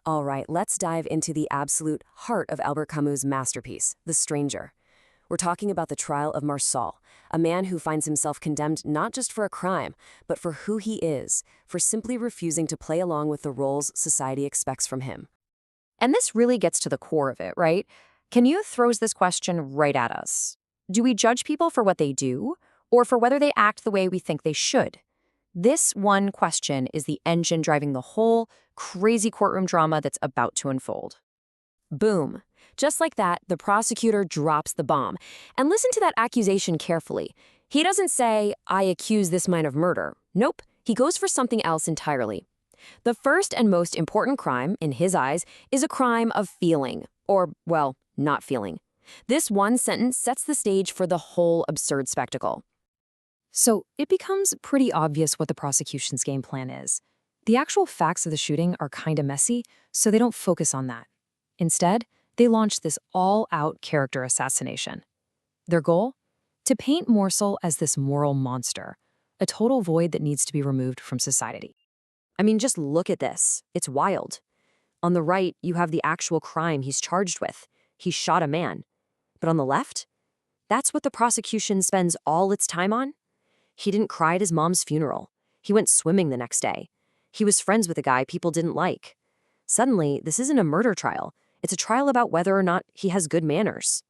All right, let's dive into the absolute heart of Albert Camus' masterpiece, The Stranger. We're talking about the trial of Meursault, a man who finds himself condemned not just for a crime, but for who he is, for simply refusing to play along with the roles society expects from him. And this really gets to the core of it, right? Camus throws this question right at us. Do we judge people for what they do, or for whether they act the way we think they should? This one question is the engine driving the whole crazy courtroom drama that's about to unfold. Boom. Just like that, the prosecutor drops the bomb. And listen to that accusation carefully. He doesn't say, "I accuse this man of murder." Nope, he goes for something else entirely. The first and most important crime, in his eyes, is a crime of feeling, or, well, not feeling. This one sentence sets the stage for the whole absurd spectacle. So it becomes pretty obvious what the prosecution's game plan is. The actual facts of the shooting are kinda messy, so they don't focus on that. Instead, they launch this all-out character assassination. Their goal? To paint Meursault as this moral monster, a total void that needs to be removed from society. I mean, just look at this. It's wild. On the right, you have the actual crime he's charged with. He shot a man. But on the left, that's what the prosecution spends all its time on. He didn't cry at his mom's funeral. He went swimming the next day. He was friends with a guy people didn't like. Suddenly, this isn't a murder trial. It's a trial about whether or not he has good manners.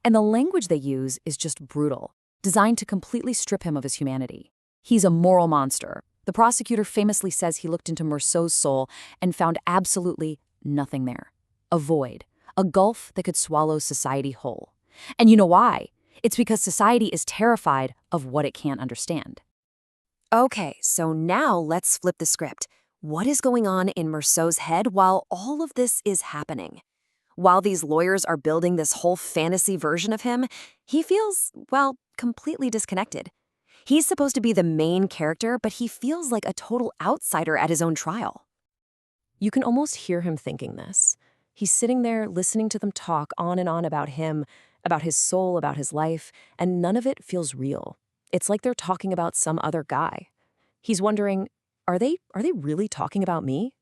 And the language they use is just brutal, designed to completely strip him of his humanity. He's a moral monster. The prosecutor famously says he looked into Meursault's soul and found absolutely nothing there. A void, a gulf that could swallow society whole. And you know why? It's because society is terrified of what it can't understand. Okay, so now let's flip the script. What is going on in Meursault's head while all of this is happening? While these lawyers are building this whole fantasy version of him, he feels, well, completely disconnected. He's supposed to be the main character, but he feels like a total outsider at his own trial. You can almost hear him thinking this. He's sitting there listening to them talk on and on about him, about his soul, about his life, and none of it feels real. It's like they're talking about some other guy. He's wondering, are they really talking about me?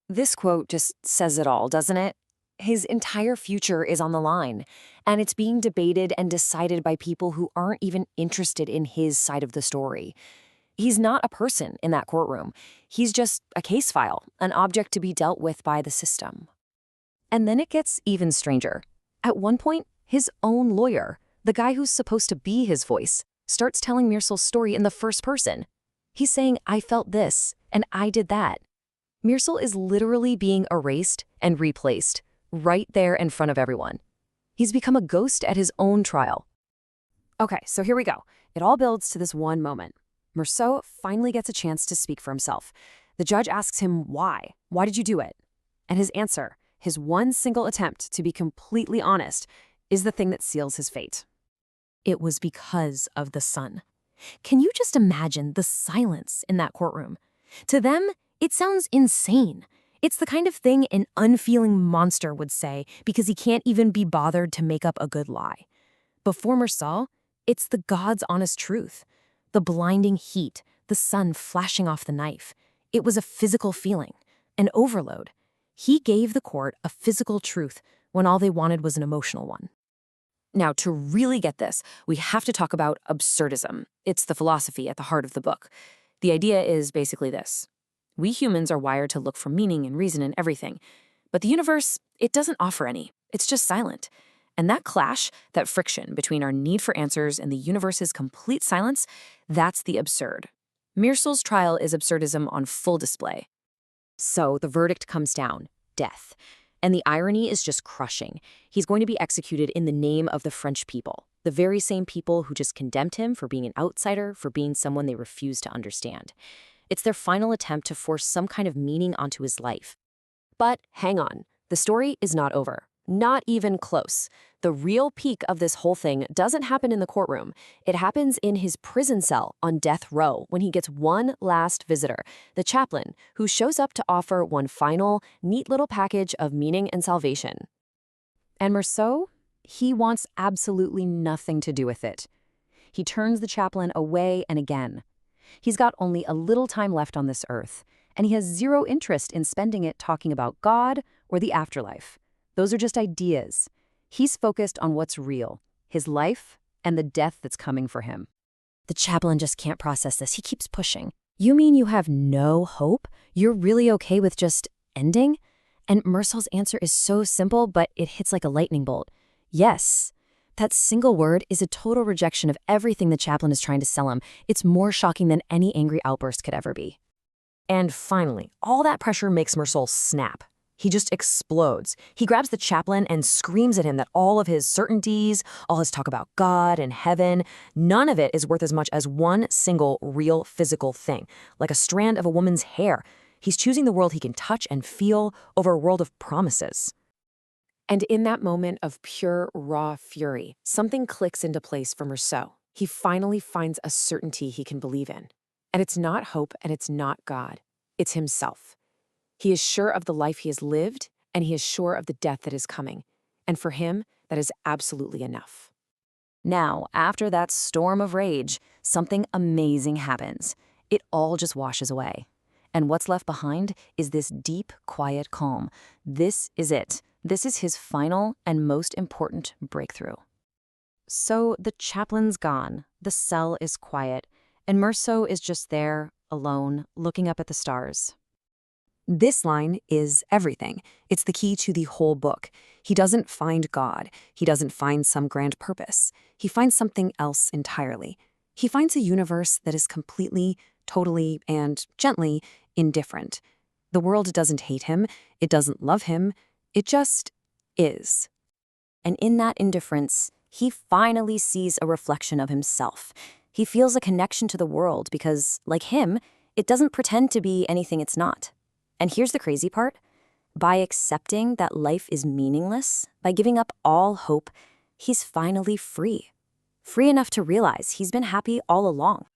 This quote just says it all, doesn't it? His entire future is on the line, and it's being debated and decided by people who aren't even interested in his side of the story. He's not a person in that courtroom. He's just a case file, an object to be dealt with by the system. And then it gets even stranger. At one point, his own lawyer, the guy who's supposed to be his voice, starts telling Meursault's story in the first person. He's saying, "I felt this, and I did that." Meursault is literally being erased and replaced, right there in front of everyone. He's become a ghost at his own trial. Okay, so here we go. It all builds to this one moment. Meursault finally gets a chance to speak for himself. The judge asks him why. Why did you do it? And his answer, his one single attempt to be completely honest, is the thing that seals his fate. It was because of the sun. Can you just imagine the silence in that courtroom? To them, it sounds insane. It's the kind of thing an unfeeling monster would say because he can't even be bothered to make up a good lie. But for Meursault, it's the God's honest truth. The blinding heat, the sun flashing off the knife. It was a physical feeling, an overload. He gave the court a physical truth when all they wanted was an emotional one. Now, to really get this, we have to talk about absurdism. It's the philosophy at the heart of the book. The idea is basically this. We humans are wired to look for meaning and reason in everything. But the universe, it doesn't offer any. It's just silent. And that clash, that friction between our need for answers and the universe's complete silence, that's the absurd. Meursault's trial is absurdism on full display. So the verdict comes down, death. And the irony is just crushing. He's going to be executed in the name of the French people, the very same people who just condemned him for being an outsider, for being someone they refuse to understand. It's their final attempt to force some kind of meaning onto his life. But hang on, the story is not over. Not even close. The real peak of this whole thing doesn't happen in the courtroom. It happens in his prison cell on death row when he gets one last visitor, the chaplain, who shows up to offer one final, neat little package of meaning and salvation. And Meursault, he wants absolutely nothing to do with it. He turns the chaplain away and again. He's got only a little time left on this earth, and he has zero interest in spending it talking about God or the afterlife. Those are just ideas. He's focused on what's real, his life and the death that's coming for him. The chaplain just can't process this. He keeps pushing. You mean you have no hope? You're really okay with just ending? And Meursault's answer is so simple, but it hits like a lightning bolt. Yes. That single word is a total rejection of everything the chaplain is trying to sell him. It's more shocking than any angry outburst could ever be. And finally, all that pressure makes Meursault snap. He just explodes. He grabs the chaplain and screams at him that all of his certainties, all his talk about God and heaven, none of it is worth as much as one single real physical thing, like a strand of a woman's hair. He's choosing the world he can touch and feel over a world of promises. And in that moment of pure, raw fury, something clicks into place for Meursault. He finally finds a certainty he can believe in. And it's not hope and it's not God. It's himself. He is sure of the life he has lived, and he is sure of the death that is coming. And for him, that is absolutely enough. Now, after that storm of rage, something amazing happens. It all just washes away. And what's left behind is this deep, quiet calm. This is it. This is his final and most important breakthrough. So the chaplain's gone, the cell is quiet, and Meursault is just there, alone, looking up at the stars. This line is everything. It's the key to the whole book. He doesn't find God. He doesn't find some grand purpose. He finds something else entirely. He finds a universe that is completely, totally, and gently indifferent. The world doesn't hate him. It doesn't love him. It just is. And in that indifference, he finally sees a reflection of himself. He feels a connection to the world because, like him, it doesn't pretend to be anything it's not. And here's the crazy part. By accepting that life is meaningless, by giving up all hope, he's finally free. Free enough to realize he's been happy all along.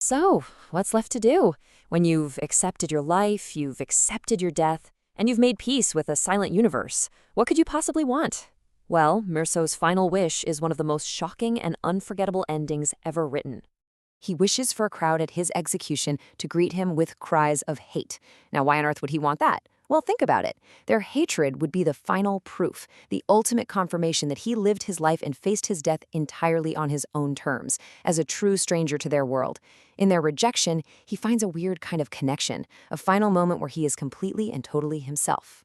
So, what's left to do? When you've accepted your life, you've accepted your death, and you've made peace with a silent universe, what could you possibly want? Well, Meursault's final wish is one of the most shocking and unforgettable endings ever written. He wishes for a crowd at his execution to greet him with cries of hate. Now, why on earth would he want that? Well, think about it. Their hatred would be the final proof, the ultimate confirmation that he lived his life and faced his death entirely on his own terms, as a true stranger to their world. In their rejection, he finds a weird kind of connection, a final moment where he is completely and totally himself.